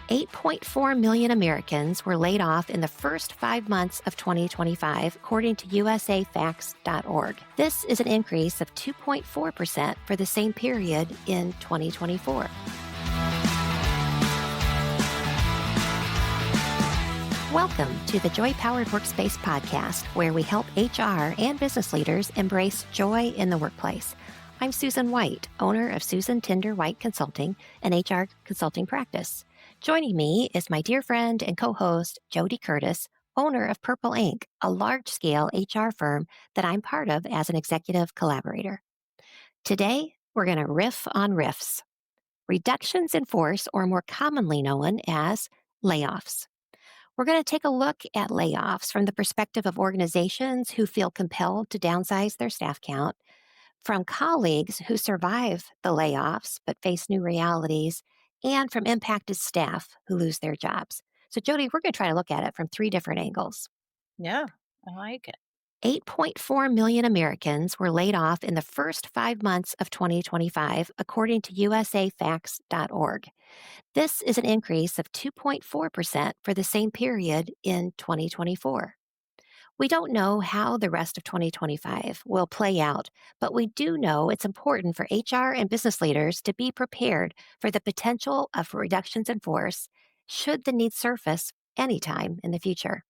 8.4 million Americans were laid off in the first 5 months of 2025, according to usafacts.org. This is an increase of 2.4% for the same period in 2024. Welcome to the Joy Powered Workspace podcast, where we help HR and business leaders embrace joy in the workplace. I'm Susan White, owner of Susan Tinder White Consulting, an HR consulting practice. Joining me is my dear friend and co-host, JoDee Curtis, owner of Purple Inc., a large-scale HR firm that I'm part of as an executive collaborator. Today, we're going to riff on riffs, reductions in force, or more commonly known as layoffs. We're going to take a look at layoffs from the perspective of organizations who feel compelled to downsize their staff count, from colleagues who survive the layoffs but face new realities, and from impacted staff who lose their jobs. So, JoDee, we're going to try to look at it from three different angles. Yeah, I like it. 8.4 million Americans were laid off in the first 5 months of 2025, according to usafacts.org. This is an increase of 2.4% for the same period in 2024. We don't know how the rest of 2025 will play out, but we do know it's important for HR and business leaders to be prepared for the potential of reductions in force should the need surface anytime in the future.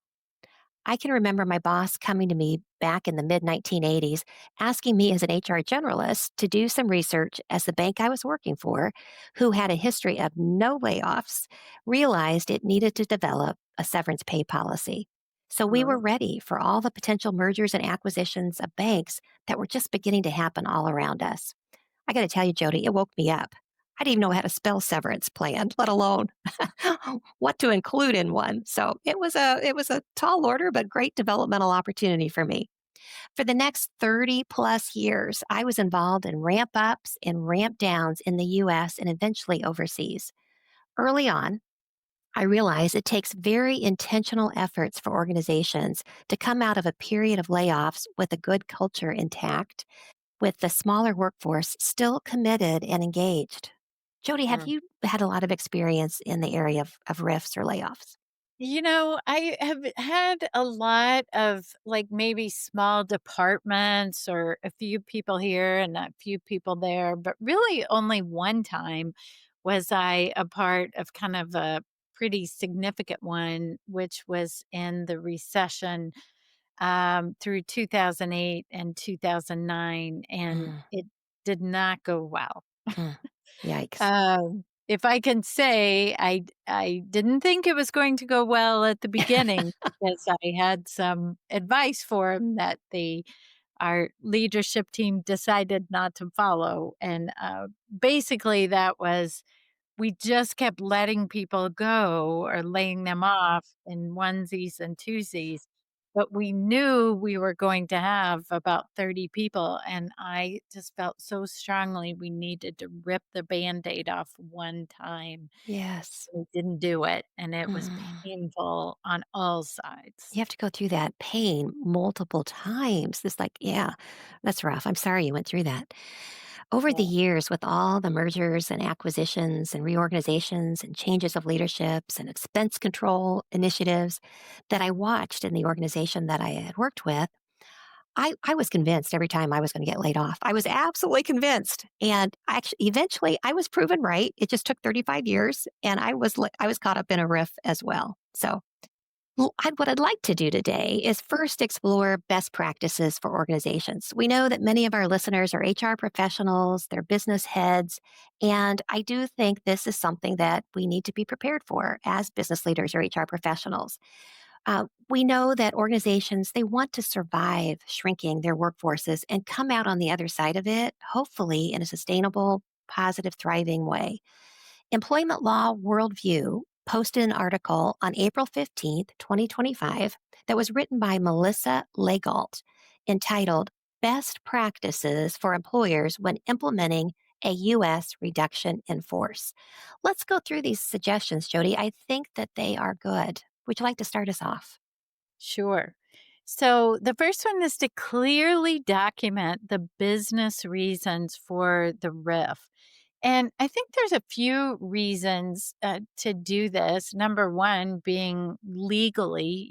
I can remember my boss coming to me back in the mid 1980s, asking me as an HR generalist to do some research as the bank I was working for, who had a history of no layoffs, realized it needed to develop a severance pay policy. So we were Oh, ready for all the potential mergers and acquisitions of banks that were just beginning to happen all around us. I got to tell you, JoDee, it woke me up. I didn't even know how to spell severance plan, let alone what to include in one. So it was a tall order, but great developmental opportunity for me. For the next 30 plus years, I was involved in ramp ups and ramp downs in the US and eventually overseas. Early on, I realized it takes very intentional efforts for organizations to come out of a period of layoffs with a good culture intact, with the smaller workforce still committed and engaged. JoDee, have mm. you had a lot of experience in the area of RIFs or layoffs? I have had a lot of like maybe small departments or a few people here and a few people there, but really only one time was I a part of kind of a pretty significant one, which was in the recession through 2008 and 2009, and Mm, it did not go well. mm. Yikes. If I can say, I didn't think it was going to go well at the beginning because I had some advice for him that our leadership team decided not to follow, and, basically that was we just kept letting people go or laying them off in onesies and twosies, but we knew we were going to have about 30 people, and I just felt so strongly we needed to rip the Band-Aid off one time. Yes. We didn't do it, and it was Mm. painful on all sides. You have to go through that pain multiple times. It's like, yeah, that's rough. I'm sorry you went through that. Over the Yeah. years, with all the mergers and acquisitions and reorganizations and changes of leaderships and expense control initiatives that I watched in the organization that I had worked with, I was convinced every time I was going to get laid off. I was absolutely convinced. And actually, eventually, I was proven right. It just took 35 years, and I was caught up in a riff as well. So what I'd like to do today is first explore best practices for organizations. We know that many of our listeners are HR professionals, they're business heads, and I do think this is something that we need to be prepared for as business leaders or HR professionals. We know that organizations, they want to survive shrinking their workforces and come out on the other side of it, hopefully in a sustainable, positive, thriving way. Employment Law Worldview posted an article on April 15th, 2025, that was written by Melissa Legault entitled Best Practices for Employers When Implementing a U.S. Reduction in Force. Let's go through these suggestions, JoDee. I think that they are good. Would you like to start us off? Sure. So the first one is to clearly document the business reasons for the RIF. And I think there's a few reasons to do this. Number one, being legally,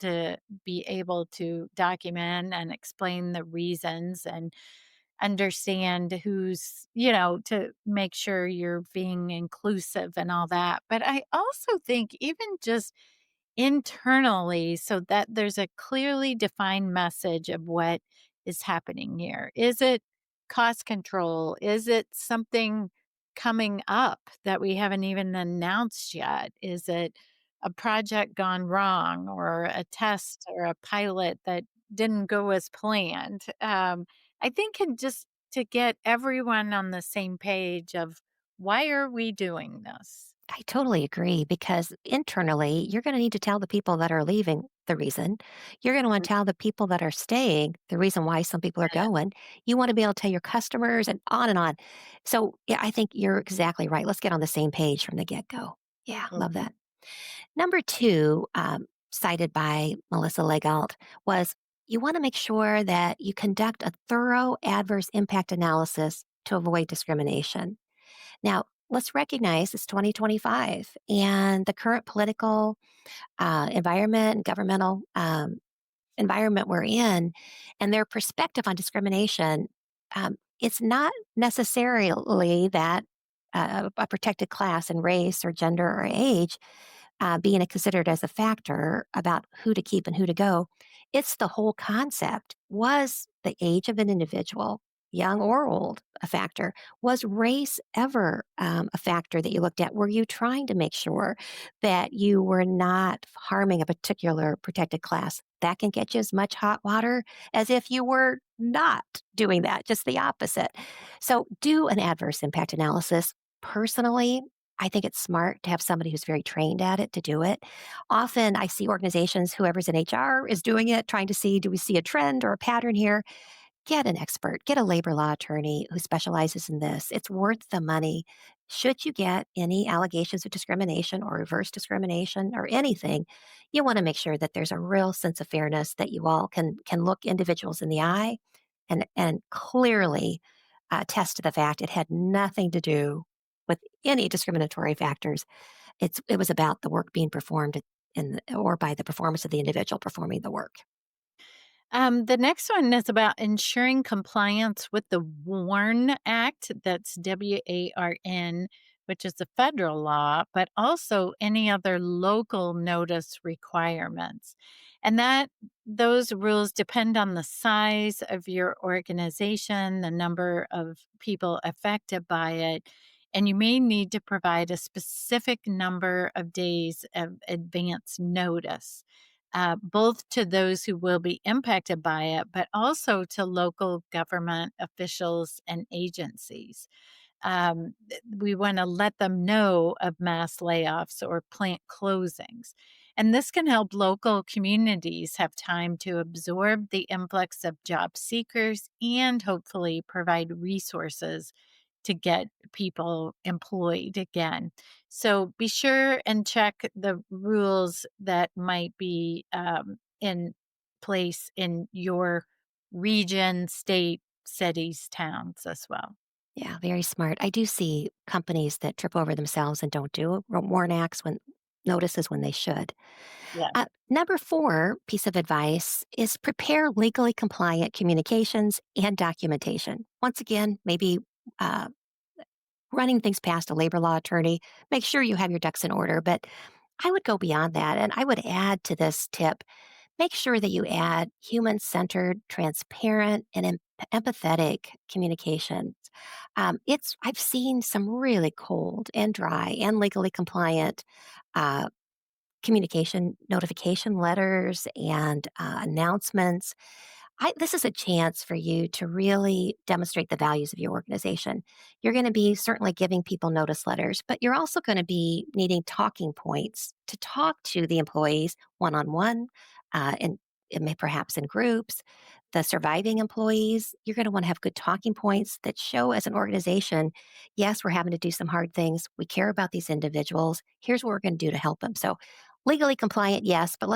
to be able to document and explain the reasons and understand to make sure you're being inclusive and all that. But I also think, even just internally, so that there's a clearly defined message of what is happening here. Is it cost control? Is it something coming up that we haven't even announced yet? Is it a project gone wrong, or a test or a pilot that didn't go as planned? I think just to get everyone on the same page of, why are we doing this? I totally agree because internally, you're going to need to tell the people that are leaving the reason. You're going to want to tell the people that are staying the reason why some people are going. You want to be able to tell your customers and on and on. So, yeah, I think you're exactly right. Let's get on the same page from the get go. Yeah, love Mhm. that. Number two, cited by Melissa Legalt, was you want to make sure that you conduct a thorough adverse impact analysis to avoid discrimination. Now, let's recognize it's 2025 and the current political environment and governmental environment we're in and their perspective on discrimination. It's not necessarily that a protected class and race or gender or age being considered as a factor about who to keep and who to go. It's the whole concept. Was the age of an individual, young or old, a factor? Was race ever a factor that you looked at? Were you trying to make sure that you were not harming a particular protected class? That can get you as much hot water as if you were not doing that, just the opposite. So, do an adverse impact analysis. Personally, I think it's smart to have somebody who's very trained at it to do it. Often I see organizations, whoever's in HR is doing it, trying to see, do we see a trend or a pattern here? Get an expert, get a labor law attorney who specializes in this. It's worth the money. Should you get any allegations of discrimination or reverse discrimination or anything, you want to make sure that there's a real sense of fairness that you all can look individuals in the eye and clearly attest to the fact it had nothing to do with any discriminatory factors. It was about the work being performed or by the performance of the individual performing the work. The next one is about ensuring compliance with the WARN Act. That's WARN, which is a federal law, but also any other local notice requirements. And those rules depend on the size of your organization, the number of people affected by it, and you may need to provide a specific number of days of advance notice, both to those who will be impacted by it, but also to local government officials and agencies. We want to let them know of mass layoffs or plant closings. And this can help local communities have time to absorb the influx of job seekers and hopefully provide resources to get people employed again. So be sure and check the rules that might be in place in your region, state, cities, towns as well. Yeah, very smart. I do see companies that trip over themselves and don't do warn acts when notices when they should. Yeah. Number four piece of advice is prepare legally compliant communications and documentation. Once again, maybe uh, running things past a labor law attorney. Make sure you have your ducks in order, but I would go beyond that, and I would add to this tip. Make sure that you add human centered, transparent, and empathetic communications. I've seen some really cold and dry and legally compliant uh, communication notification letters and announcements. This is a chance for you to really demonstrate the values of your organization. You're going to be certainly giving people notice letters, but you're also going to be needing talking points to talk to the employees one on one, and it may perhaps in groups. The surviving employees, you're going to want to have good talking points that show as an organization, yes, we're having to do some hard things. We care about these individuals. Here's what we're going to do to help them. So, legally compliant, yes, but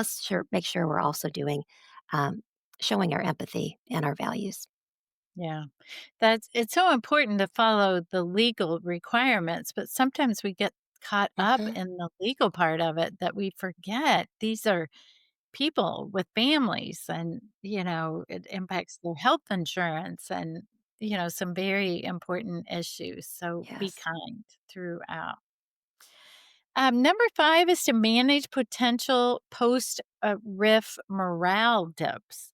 make sure we're also doing um, showing our empathy and our values. Yeah. It's so important to follow the legal requirements, but sometimes we get caught up Mhm. in the legal part of it that we forget these are people with families and, it impacts their health insurance and, some very important issues. So be Yes. kind throughout. Number 5 is to manage potential post riff morale dips.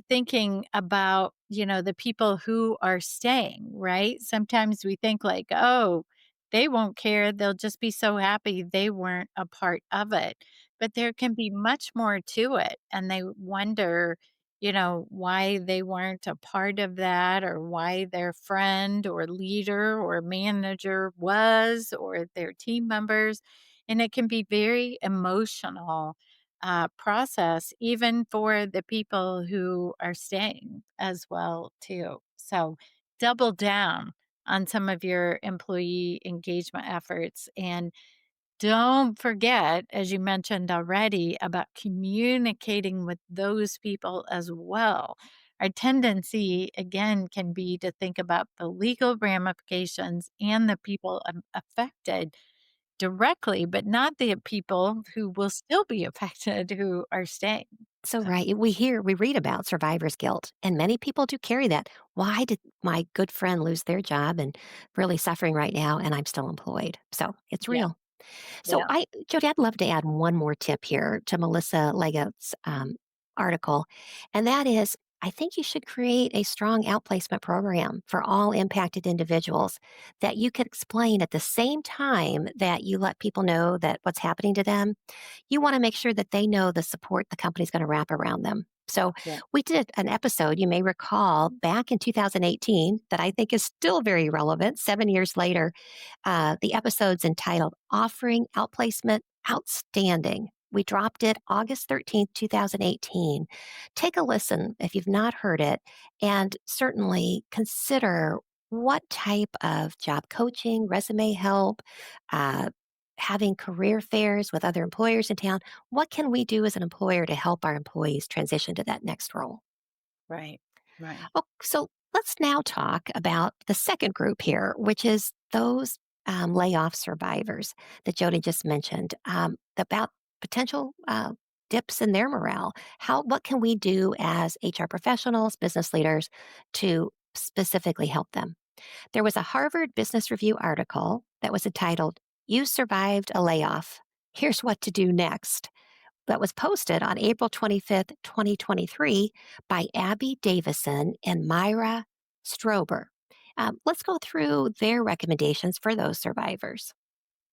Thinking about, the people who are staying, right? Sometimes we think like, oh, they won't care. They'll just be so happy they weren't a part of it. But there can be much more to it. And they wonder, why they weren't a part of that or why their friend or leader or manager was or their team members. And it can be very emotional process, even for the people who are staying as well too. So double down on some of your employee engagement efforts and don't forget, as you mentioned already, about communicating with those people as well. Our tendency, again, can be to think about the legal ramifications and the people affected directly, but not the people who will still be affected who are staying. So, So, right, we read about survivor's guilt, and many people do carry that. Why did my good friend lose their job and really suffering right now, and I'm still employed? So, it's yeah, real. So, yeah, Jody, I'd love to add one more tip here to Melissa Lego's article, and that is I think you should create a strong outplacement program for all impacted individuals that you can explain at the same time that you let people know that what's happening to them. You want to make sure that they know the support the company's going to wrap around them. So, yeah, we did an episode, you may recall, back in 2018 that I think is still very relevant 7 years later. The episode's entitled Offering Outplacement Outstanding. We dropped it August 13th, 2018. Take a listen if you've not heard it, and certainly consider what type of job coaching, resume help, uh, having career fairs with other employers in town. What can we do as an employer to help our employees transition to that next role? right, right. Oh, so let's now talk about the second group here, which is those layoff survivors that Jody just mentioned, about potential dips in their morale. What can we do as HR professionals, business leaders to specifically help them? There was a Harvard Business Review article that was entitled, You Survived a Layoff. Here's what to do next, that was posted on April 25th, 2023 by Abby Davison and Myra Strober. Let's go through their recommendations for those survivors.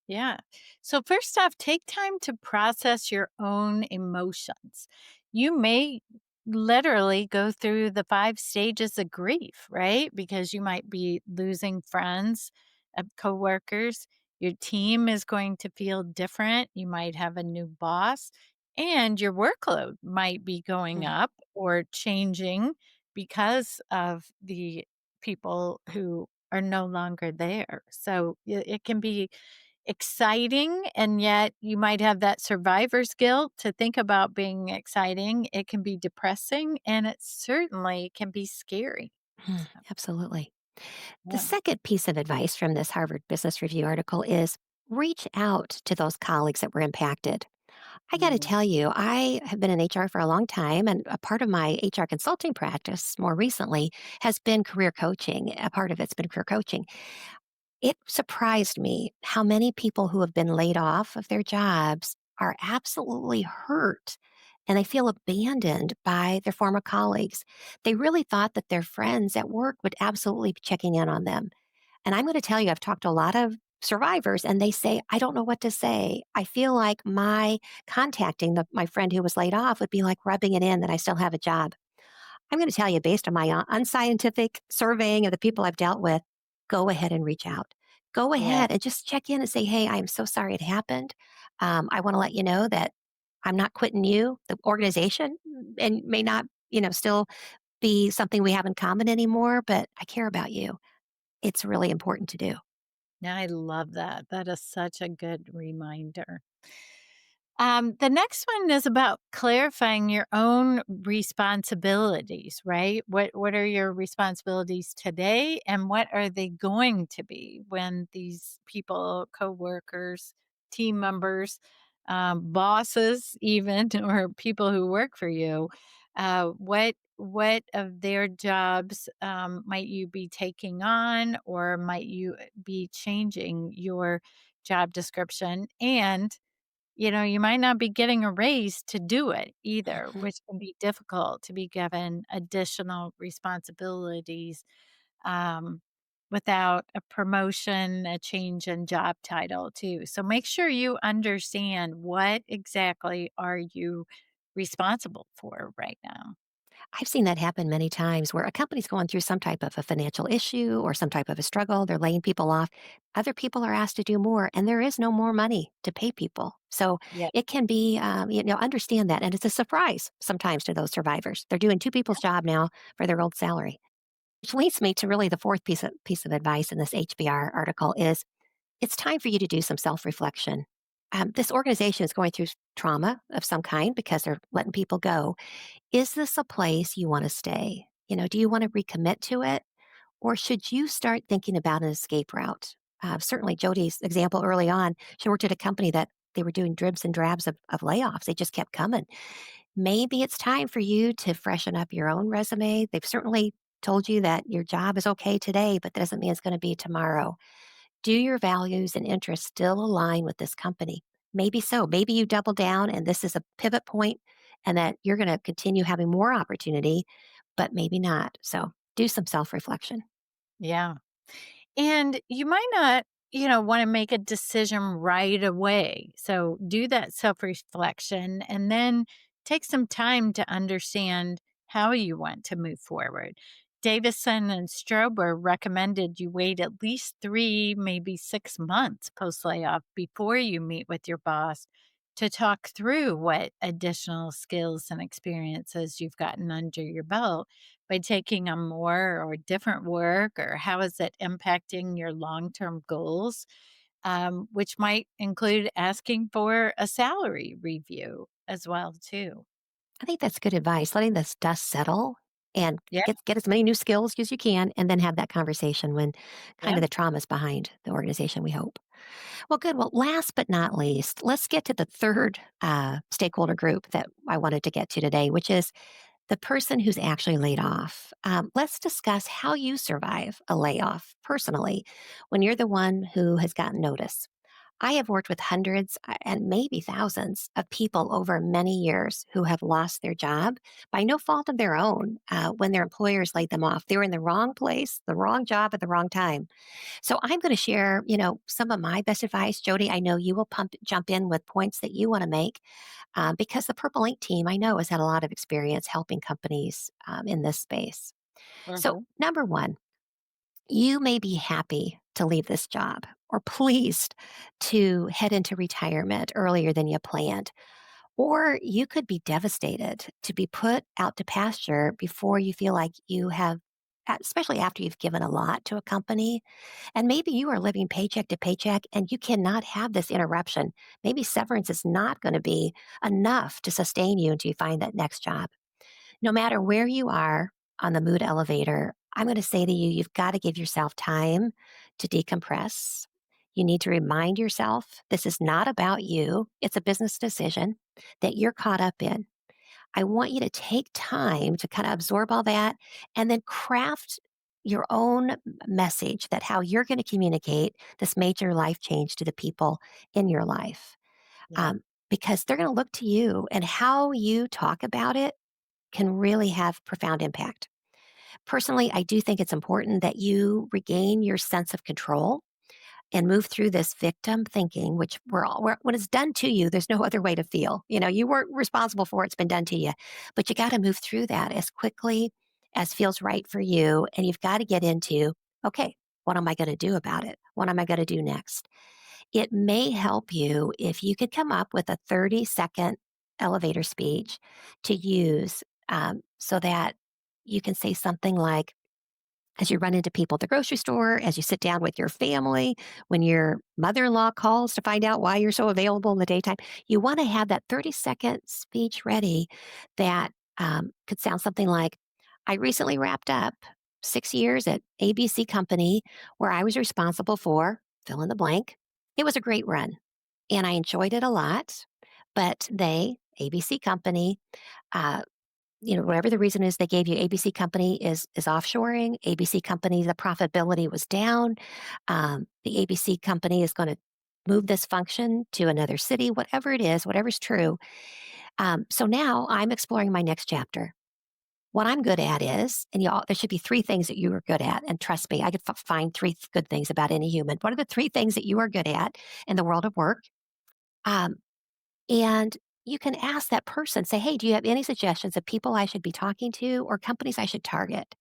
Yeah. So, first off, take time to process your emotions. You may literally go through the 5 stages of grief, right? Because you might be losing friends, coworkers. Your team is going to feel different. You might have a new boss, and your workload might be going Mm. up or changing because of the people who are no longer there. So, it can be exciting, and yet you might have that survivor's guilt to think about being exciting. It can be depressing, and it certainly can be scary. Mm, So, absolutely. The yeah. second piece of advice from this Harvard Business Review article is reach out to those colleagues that were impacted. I got to Mhm. tell you, I have been in HR for a long time, and a part of my HR consulting practice more recently has been career coaching. A part of it's been career coaching. It surprised me how many people who have been laid off of their jobs are absolutely hurt and they feel abandoned by their former colleagues. They really thought that their friends at work would absolutely be checking in on them. And I'm going to tell you, I've talked to a lot of survivors and they say, I don't know what to say. I feel like my contacting my friend who was laid off would be like rubbing it in that I still have a job. I'm going to tell you, based on my unscientific surveying of the people I've dealt with, go ahead and reach out. Go Yeah. ahead and just check in and say, hey, I am so sorry it happened. I want to let you know that I'm not quitting you, the organization, and may not, still be something we have in common anymore, but I care about you. It's really important to do. I love that. That is such a good reminder. The next one is about clarifying your own responsibilities, right? What are your responsibilities today and what are they going to be when these people, coworkers, team members, bosses even or people who work for you, what of their jobs might you be taking on or might you be changing your job description and you might not be getting a raise to do it either, Mhm. which can be difficult to be given additional responsibilities um, without a promotion, a change in job title too. So make sure you understand what exactly are you responsible for right now. I've seen that happen many times where a company's going through some type of a financial issue or some type of a struggle. They're laying people off. Other people are asked to do more, and there is no more money to pay people. So Yeah. it can be, understand that. And it's a surprise sometimes to those survivors. They're doing two people's job now for their old salary. Which leads me to really the fourth piece of advice in this HBR article is it's time for you to do some self reflection. This organization is going through trauma of some kind because they're letting people go. Is this a place you want to stay? Do you want to recommit to it? Or should you start thinking about an escape route? Certainly, Jody's example early on, she worked at a company that they were doing dribs and drabs of layoffs. They just kept coming. Maybe it's time for you to freshen up your own resume. They've certainly told you that your job is okay today, but that doesn't mean it's going to be tomorrow. Do your values and interests still align with this company? Maybe so. Maybe you double down and this is a pivot point and that you're going to continue having more opportunity, but maybe not. So do some self reflection. Yeah. And you might not, want to make a decision right away. So do that self reflection and then take some time to understand how you want to move forward. Davison and Strober recommended you wait at least 3, maybe 6 months post layoff before you meet with your boss to talk through what additional skills and experiences you've gotten under your belt by taking on more or different work, or how is it impacting your long-term goals, which might include asking for a salary review as well too. I think that's good advice, letting this dust settle and Yeah, get as many new skills as you can and then have that conversation when kind yeah. of the trauma's behind the organization, we hope. Well, good. Well, last but not least, let's get to the third stakeholder group that I wanted to get to today, which is the person who's actually laid off. Let's discuss how you survive a layoff personally when you're the one who has gotten notice. I have worked with hundreds and maybe thousands of people over many years who have lost their job by no fault of their own when their employers laid them off. They were in the wrong place, the wrong job at the wrong time. So I'm going to share, some of my best advice. Jody, I know you will jump in with points that you want to make because the Purple Ink team, I know, has had a lot of experience helping companies in this space. So, Mhm. number one, you may be happy to leave this job or pleased to head into retirement earlier than you planned. Or you could be devastated to be put out to pasture before you feel like you have, especially after you've given a lot to a company. And maybe you are living paycheck to paycheck and you cannot have this interruption. Maybe severance is not going to be enough to sustain you until you find that next job. No matter where you are on the mood elevator, I'm going to say to you, you've got to give yourself time to decompress. You need to remind yourself this is not about you, it's a business decision that you're caught up in. I want you to take time to kind of absorb all that and then craft your own message that how you're going to communicate this major life change to the people in your life. Yeah, Um, because they're going to look to you and how you talk about it can really have profound impact. Personally, I do think it's important that you regain your sense of control and move through this victim thinking, which when it's done to you, there's no other way to feel. You weren't responsible for it, it's been done to you. But you got to move through that as quickly as feels right for you. And you've got to get into, okay, what am I going to do about it? What am I going to do next? It may help you if you could come up with a 30-second elevator speech to use so that you can say something like, as you run into people at the grocery store, as you sit down with your family, when your mother in law calls to find out why you're so available in the daytime. You want to have that 30-second speech ready that could sound something like, I recently wrapped up 6 years at ABC Company where I was responsible for fill in the blank. It was a great run and I enjoyed it a lot, but ABC Company, uh, whatever the reason is they gave you, ABC Company is offshoring. ABC Company, the profitability was down. The ABC Company is going to move this function to another city, whatever it is, whatever's true. So now I'm exploring my next chapter. What I'm good at is, and y'all, there should be three things that you are good at. And trust me, I could find good things about any human. What are the three things that you are good at in the world of work? Um, and you can ask that person, say, hey, do you have any suggestions of people I should be talking to or companies I should target?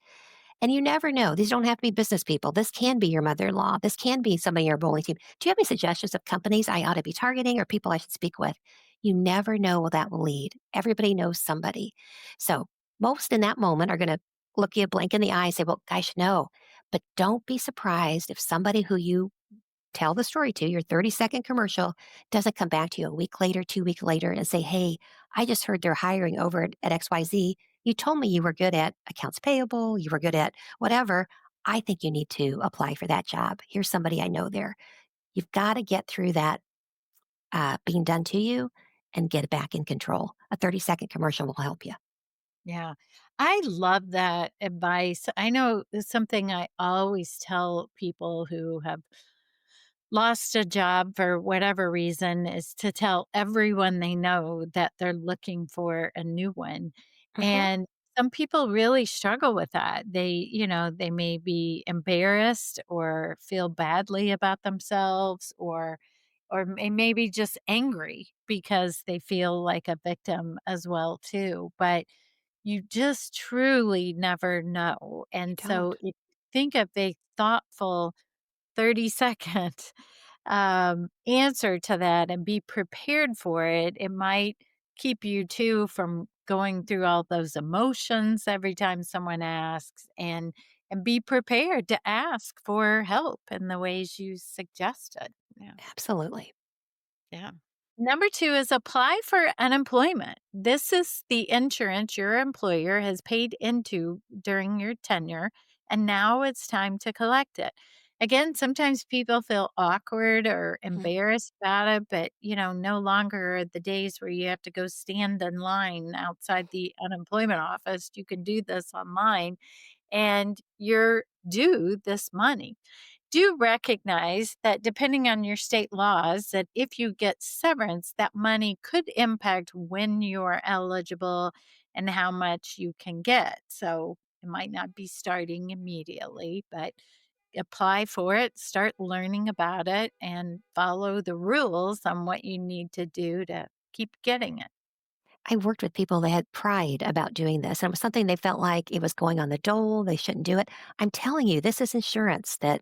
And you never know. These don't have to be business people. This can be your mother in law. This can be somebody in your bowling team. Do you have any suggestions of companies I ought to be targeting or people I should speak with? You never know where that will lead. Everybody knows somebody. So most in that moment are going to look you a blank in the eye and say, well, I should know. But don't be surprised if somebody who you tell the story to, your 30-second commercial, doesn't come back to you a week later, 2 weeks later, and say, hey, I just heard they're hiring over at XYZ. You told me you were good at accounts payable, you were good at whatever. I think you need to apply for that job. Here's somebody I know there. You've got to get through that being done to you and get it back in control. A 30-second commercial will help you. Yeah. I love that advice. I know it's something I always tell people who have lost a job for whatever reason is to tell everyone they know that they're looking for a new one. Hmm. And some people really struggle with that. They may be embarrassed or feel badly about themselves or maybe just angry because they feel like a victim as well too. But you just truly never know. You And so don't. if you think of a thoughtful 30-second answer to that and be prepared for it, it might keep you too from going through all those emotions every time someone asks and be prepared to ask for help in the ways you suggested. Yeah. Absolutely. Yeah. Number 2 is apply for unemployment. This is the insurance your employer has paid into during your tenure, and now it's time to collect it. Again, sometimes people feel awkward or Mhm. embarrassed about it, but no longer are the days where you have to go stand in line outside the unemployment office. You can do this online and you're due this money. Do recognize that depending on your state laws, that if you get severance, that money could impact when you're eligible and how much you can get. So it might not be starting immediately, but apply for it, start learning about it, and follow the rules on what you need to do to keep getting it. I worked with people that had pride about doing this, and it was something they felt like it was going on the dole, they shouldn't do it. I'm telling you, this is insurance that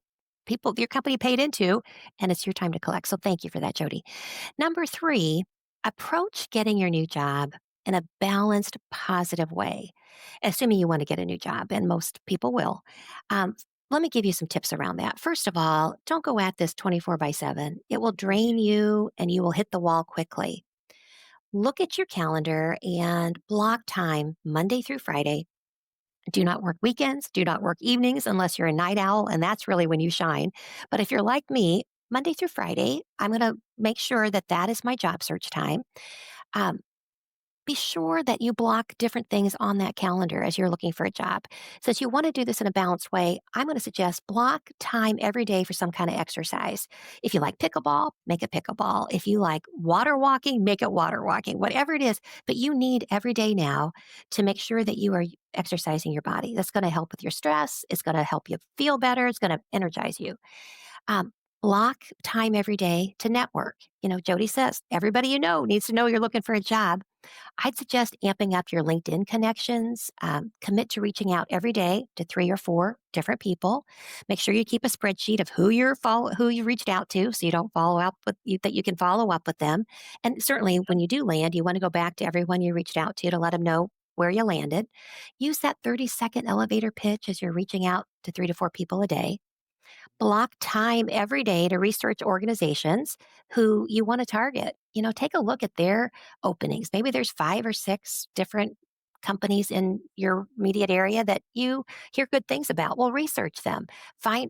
your company paid into, and it's your time to collect. So thank you for that, Jody. Number 3, approach getting your new job in a balanced, positive way, assuming you want to get a new job, and most people will. Um, let me give you some tips around that. First of all, don't go at this 24 by 7. It will drain you and you will hit the wall quickly. Look at your calendar and block time Monday through Friday. Do not work weekends, do not work evenings unless you're a night owl, and that's really when you shine. But if you're like me, Monday through Friday, I'm going to make sure that that is my job search time. Um, be sure that you block different things on that calendar as you're looking for a job. Since you want to do this in a balanced way, I'm going to suggest block time every day for some kind of exercise. If you like pickleball, make it pickleball. If you like water walking, make it water walking, whatever it is. But you need every day now to make sure that you are exercising your body. That's going to help with your stress. It's going to help you feel better. It's going to energize you. Um, block time every day to network. Jody says everybody you know needs to know you're looking for a job. I'd suggest amping up your LinkedIn connections. Commit to reaching out every day to 3 or 4 different people. Make sure you keep a spreadsheet of who you reached out to, so you don't follow up with you, that you can follow up with them. And certainly, when you do land, you want to go back to everyone you reached out to let them know where you landed. Use that 30-second elevator pitch as you're reaching out to 3 to 4 people a day. Block time every day to research organizations who you want to target. Take a look at their openings. Maybe there's 5 or 6 different companies in your immediate area that you hear good things about. Well, research them.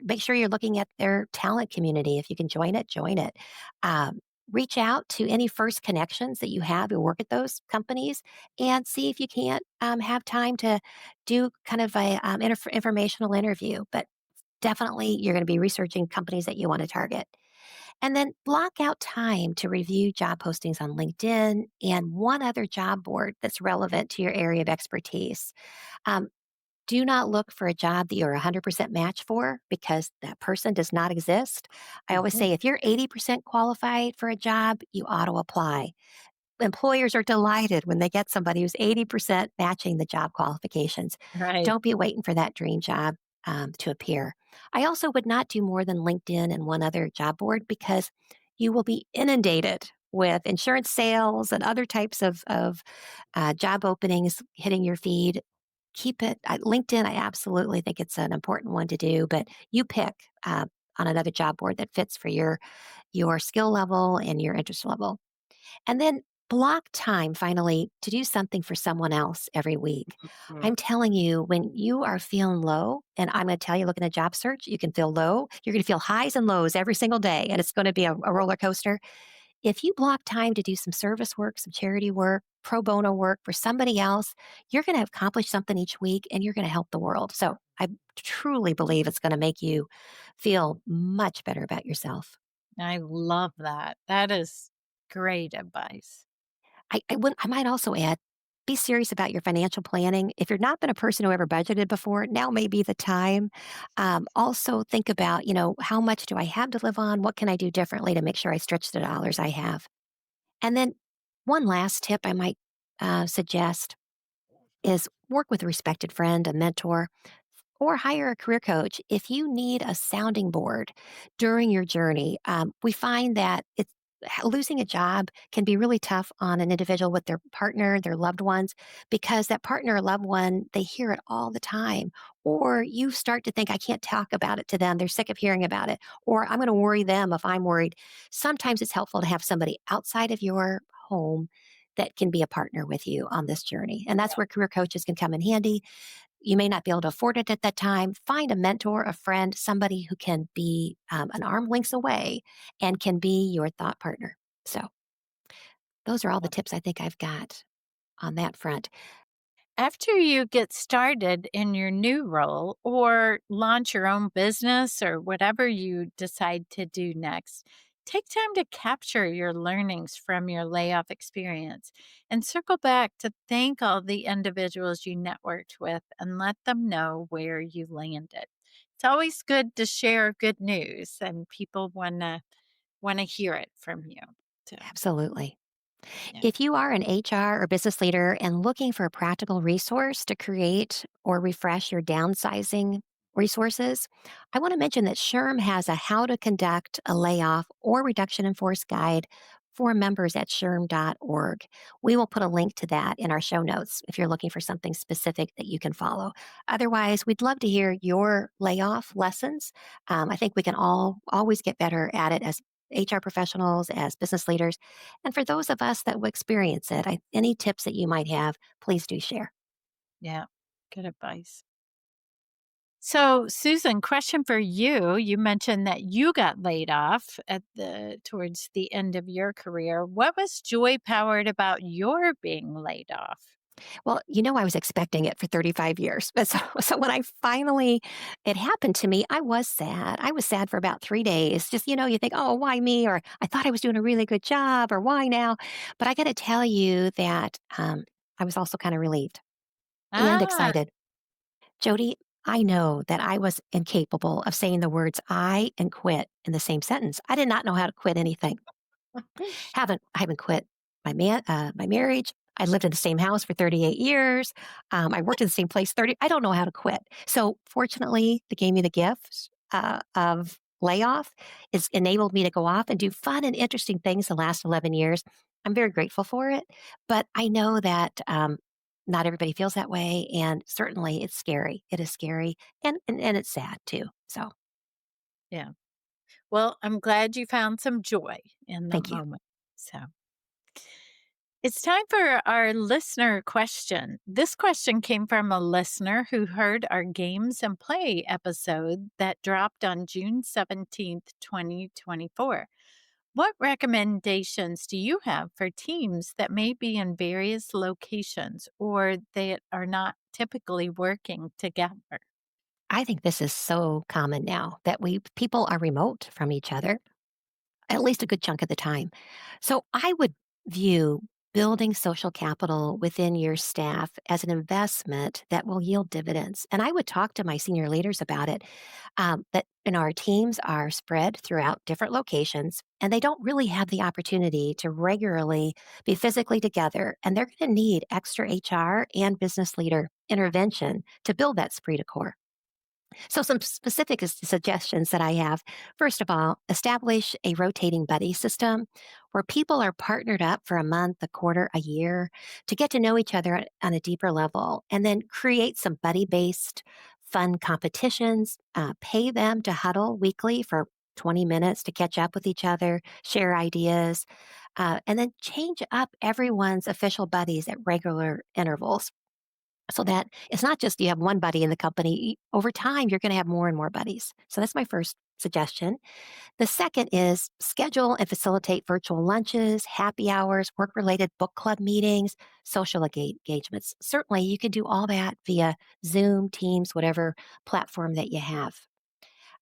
Make sure you're looking at their talent community. If you can join it, join it. Um, Reach out to any first connections that you have who work at those companies and see if you can't have time to do kind of a informational interview. But definitely, you're going to be researching companies that you want to target. And then block out time to review job postings on LinkedIn and one other job board that's relevant to your area of expertise. Um, do not look for a job that you're 100% match for because that person does not exist. I always Mhm. say if you're 80% qualified for a job, you ought to apply. Employers are delighted when they get somebody who's 80% matching the job qualifications. Right. Don't be waiting for that dream job to appear. I also would not do more than LinkedIn and one other job board because you will be inundated with insurance sales and other types of job openings hitting your feed. Keep it LinkedIn. I absolutely think it's an important one to do, but you pick on another job board that fits for your skill level and your interest level. And then block time finally to do something for someone else every week. Mm. I'm telling you, when you are feeling low, and I'm going to tell you, looking at job search, you can feel low. You're going to feel highs and lows every single day, and it's going to be a roller coaster. If you block time to do some service work, some charity work, pro bono work for somebody else, you're going to accomplish something each week and you're going to help the world. So I truly believe it's going to make you feel much better about yourself. I love that. That is great advice. I might also add, be serious about your financial planning. If you're not been a person who ever budgeted before, now may be the time. Also think about, how much do I have to live on? What can I do differently to make sure I stretch the dollars I have? And then one last tip I might suggest is work with a respected friend, a mentor, or hire a career coach if you need a sounding board during your journey. We find that losing a job can be really tough on an individual with their partner, their loved ones, because that partner or loved one, they hear it all the time. Or you start to think, I can't talk about it to them. They're sick of hearing about it. Or I'm going to worry them if I'm worried. Sometimes it's helpful to have somebody outside of your home that can be a partner with you on this journey. And that's where career coaches can come in handy. You may not be able to afford it at that time. Find a mentor, a friend, somebody who can be an arm length away and can be your thought partner. So, those are all the tips I think I've got on that front. After you get started in your new role or launch your own business or whatever you decide to do next, take time to capture your learnings from your layoff experience and circle back to thank all the individuals you networked with and let them know where you landed. It's always good to share good news and people want to hear it from you. So, Absolutely. yeah. If you are an HR or business leader and looking for a practical resource to create or refresh your downsizing resources, I want to mention that SHRM has a how to conduct a layoff or reduction in force guide for members at sherm.org. We will put a link to that in our show notes if you're looking for something specific that you can follow. Otherwise, we'd love to hear your layoff lessons. I think we can all always get better at it as HR professionals, as business leaders. And for those of us that will experience it, any tips that you might have, please do share. Yeah. Good advice. So, Susan, question for you. You mentioned that you got laid off at the towards the end of your career. What was joy powered about your being laid off? Well, I was expecting it for 35 years. So when it happened to me, I was sad. I was sad for about 3 days. Just, you think, oh, why me? Or I thought I was doing a really good job, or why now? But I got to tell you that I was also kind of relieved and Ah, excited. JoDee, I know that I was incapable of saying the words I and quit in the same sentence. I did not know how to quit anything. I haven't quit my marriage. I lived in the same house for 38 years. I worked in the same place 30. I don't know how to quit. So fortunately, they gave me the gift of layoff. It's enabled me to go off and do fun and interesting things the last 11 years. I'm very grateful for it. But I know that not everybody feels that way, and certainly it's scary. It is scary, and it's sad too. So, Yeah. Well, I'm glad you found some joy in the thank you. moment. So it's time for our listener question. This question came from a listener who heard our Games and Play episode that dropped on June 17th, 2024. What recommendations do you have for teams that may be in various locations or that are not typically working together? I think this is so common now that we people are remote from each other at least a good chunk of the time. So I would view building social capital within your staff as an investment that will yield dividends. And I would talk to my senior leaders about it. That our teams are spread throughout different locations, and they don't really have the opportunity to regularly be physically together. And they're going to need extra HR and business leader intervention to build that esprit de corps. So, some specific suggestions that I have. First of all, establish a rotating buddy system where people are partnered up for a month, a quarter, a year to get to know each other on a deeper level, and then create some buddy based fun competitions. Pay them to huddle weekly for 20 minutes to catch up with each other, share ideas, and then change up everyone's official buddies at regular intervals so that it's not just you have one buddy in the company. Over time, you're going to have more and more buddies. So that's my first suggestion. The second is schedule and facilitate virtual lunches, happy hours, work related book club meetings, social engagements. Certainly, you can do all that via Zoom, Teams, whatever platform that you have.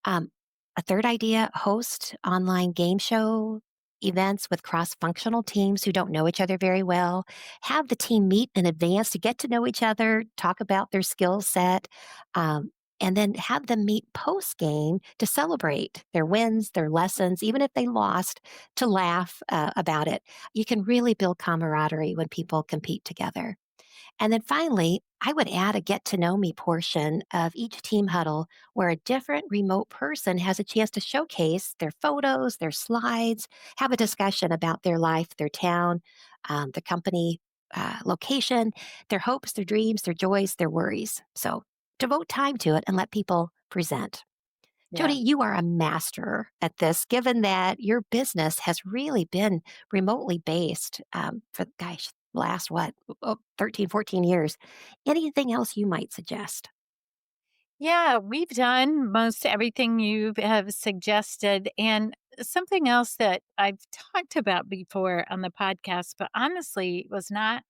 Um, a third idea, host online game show events with cross functional teams who don't know each other very well. Have the team meet in advance to get to know each other, talk about their skill set, and then have them meet post game to celebrate their wins, their lessons, even if they lost, to laugh about it. You can really build camaraderie when people compete together. And then finally, I would add a get to know me portion of each team huddle where a different remote person has a chance to showcase their photos, their slides, have a discussion about their life, their town, the company location, their hopes, their dreams, their joys, their worries. So devote time to it and let people present. Yeah. JoDee, you are a master at this, given that your business has really been remotely based for, gosh, last what, 13, 14 years. Anything else you might suggest? Yeah, we've done most everything you have suggested. And something else that I've talked about before on the podcast, but honestly was not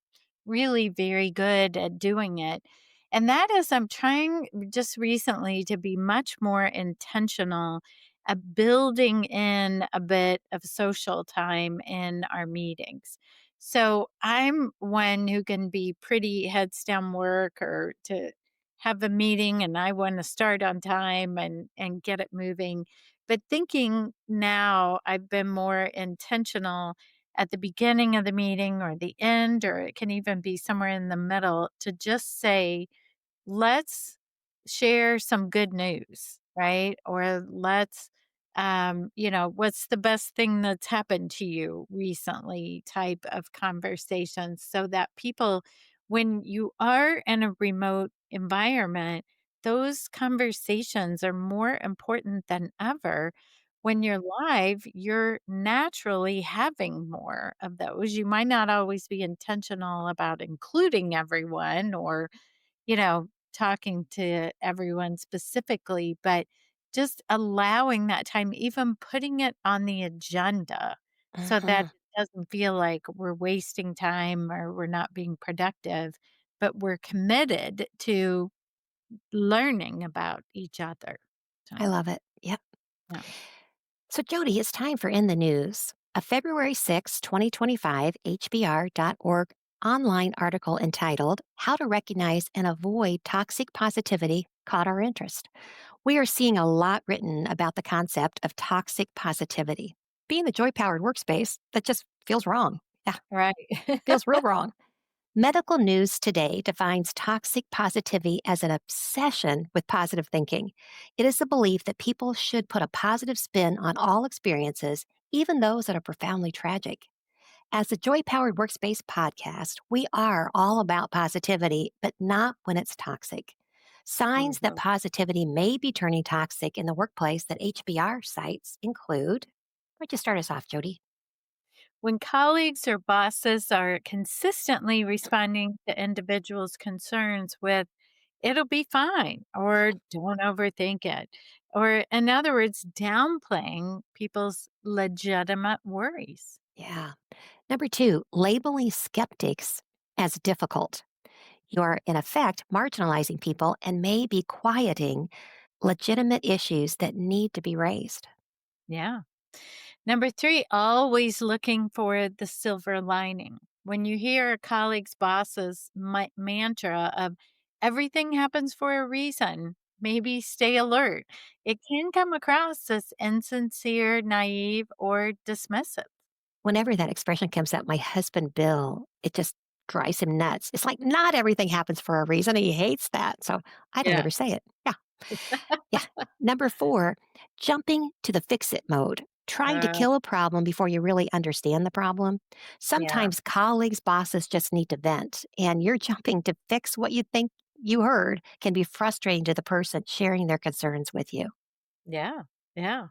really very good at doing it. And that is, I'm trying just recently to be much more intentional at building in a bit of social time in our meetings. So I'm one who can be pretty heads down work or to have a meeting and I want to start on time and get it moving. But thinking now I've been more intentional at the beginning of the meeting or the end, or it can even be somewhere in the middle to just say, let's share some good news, right? Or let's, what's the best thing that's happened to you recently type of conversations so that people, when you are in a remote environment, those conversations are more important than ever. When you're live, you're naturally having more of those. You might not always be intentional about including everyone or, talking to everyone specifically, but just allowing that time, even putting it on the agenda so that Mhm. it doesn't feel like we're wasting time or we're not being productive, but we're committed to learning about each other. I So, love it. Yep. yeah. So, JoDee, it's time for In the News, a February 6, 2025 HBR.org online article entitled How to Recognize and Avoid Toxic Positivity caught our interest. We are seeing a lot written about the concept of toxic positivity, being the joy powered workspace that just feels wrong. Yeah, Right. feels real wrong. Medical news today defines toxic positivity as an obsession with positive thinking. It is the belief that people should put a positive spin on all experiences, even those that are profoundly tragic. As a Joy Powered Workspace podcast, we are all about positivity, but not when it's toxic. Signs that Mhm. positivity may be turning toxic in the workplace that HBR cites include. Why don't you start us off, JoDee? When colleagues or bosses are consistently responding to individuals' concerns with, it'll be fine, or don't overthink it, or in other words, downplaying people's legitimate worries. Yeah. Number two, labeling skeptics as difficult. You're, in effect, marginalizing people and maybe quieting legitimate issues that need to be raised. Yeah. Number three, always looking for the silver lining. When you hear a colleague's boss's mantra of everything happens for a reason, maybe stay alert, it can come across as insincere, naive, or dismissive. Whenever that expression comes up, my husband, Bill, it just drives him nuts. It's like not everything happens for a reason. He hates that. So I don't Yeah. ever say it. Yeah. Yeah. Number four, jumping to the fix it mode, trying to Uh, kill a problem before you really understand the problem. yeah. Sometimes colleagues, bosses just need to vent, and you're jumping to fix what you think you heard can be frustrating to the person sharing their concerns with you. Yeah. Yeah.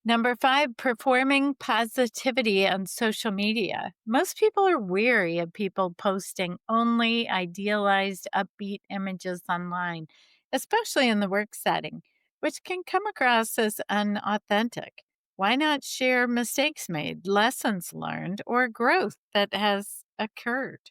Number five, performing positivity on social media. Most people are weary of people posting only idealized, upbeat images online, especially in the work setting, which can come across as unauthentic. Why not share mistakes made, lessons learned, or growth that has occurred?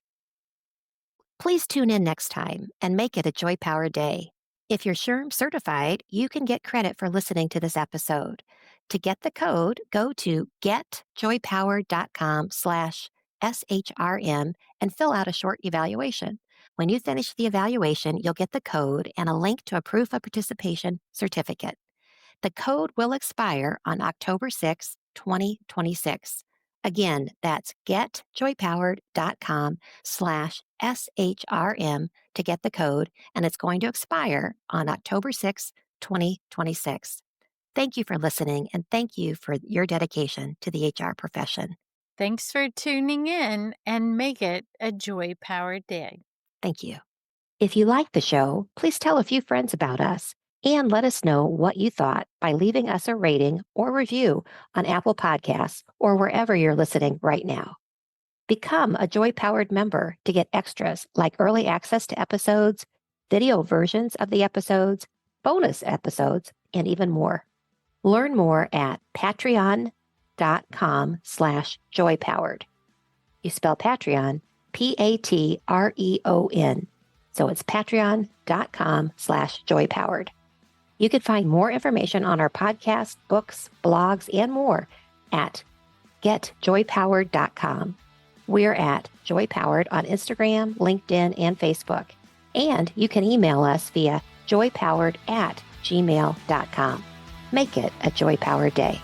Please tune in next time and make it a Joy Power Day. If you're SHRM certified, you can get credit for listening to this episode. To get the code, go to getjoypowered.com/SHRM and fill out a short evaluation. When you finish the evaluation, you'll get the code and a link to a proof of participation certificate. The code will expire on October 6, 2026. Again, that's getjoypowered.com/SHRM to get the code, and it's going to expire on October 6, 2026. Thank you for listening, and thank you for your dedication to the HR profession. Thanks for tuning in and make it a joy powered day. Thank you. If you like the show, please tell a few friends about us and let us know what you thought by leaving us a rating or review on Apple Podcasts or wherever you're listening right now. Become a Joy Powered member to get extras like early access to episodes, video versions of the episodes, bonus episodes, and even more. Learn more at patreon.com/joypowered. You spell Patreon, Patreon. So it's patreon.com/joypowered. You can find more information on our podcast, books, blogs, and more at getjoypowered.com. We're at JoyPowered on Instagram, LinkedIn, and Facebook. And you can email us via joypowered@gmail.com. Make it a Joy Powered Day.